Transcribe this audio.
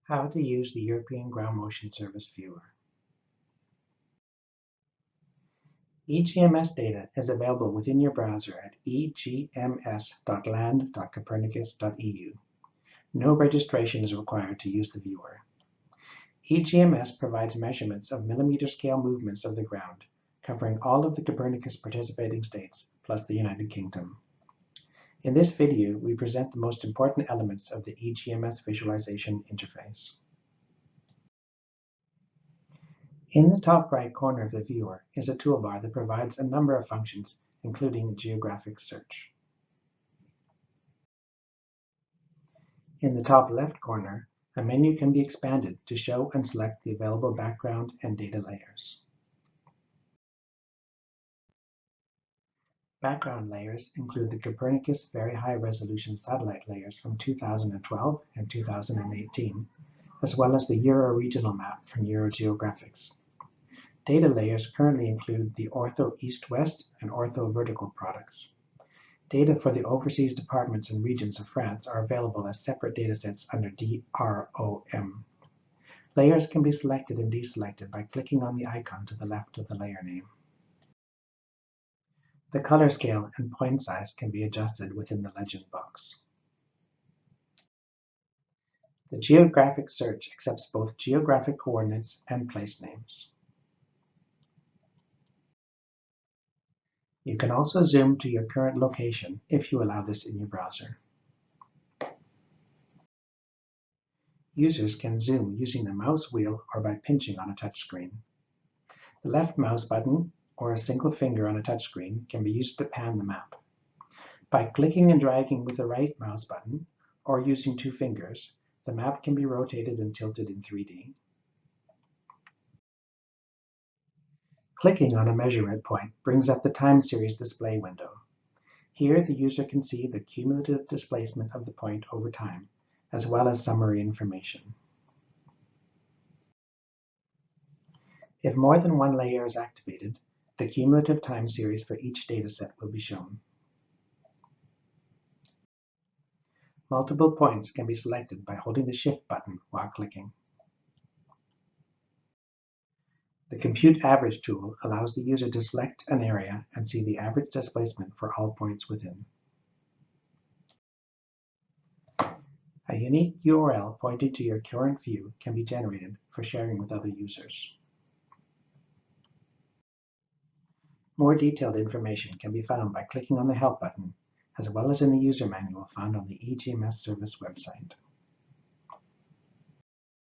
How to use the European Ground Motion Service Viewer. EGMS data is available within your browser at egms.land.copernicus.eu. No registration is required to use the viewer. EGMS provides measurements of millimeter-scale movements of the ground, covering all of the Copernicus participating states, plus the United Kingdom. In this video, we present the most important elements of the EGMS visualization interface. In the top right corner of the viewer is a toolbar that provides a number of functions, including geographic search. In the top left corner, a menu can be expanded to show and select the available background and data layers. Background layers include the Copernicus Very High Resolution satellite layers from 2012 and 2018, as well as the Euro regional map from Eurogeographics. Data layers currently include the Ortho East-West and Ortho Vertical products. Data for the overseas departments and regions of France are available as separate datasets under DROM. Layers can be selected and deselected by clicking on the icon to the left of the layer name. The color scale and point size can be adjusted within the legend box. The geographic search accepts both geographic coordinates and place names. You can also zoom to your current location if you allow this in your browser. Users can zoom using the mouse wheel or by pinching on a touchscreen. The left mouse button or a single finger on a touchscreen can be used to pan the map. By clicking and dragging with the right mouse button or using two fingers, the map can be rotated and tilted in 3D. Clicking on a measurement point brings up the time series display window. Here, the user can see the cumulative displacement of the point over time, as well as summary information. If more than one layer is activated, the cumulative time series for each dataset will be shown. Multiple points can be selected by holding the Shift button while clicking. The Compute Average tool allows the user to select an area and see the average displacement for all points within. A unique URL pointing to your current view can be generated for sharing with other users. More detailed information can be found by clicking on the Help button, as well as in the user manual found on the EGMS service website.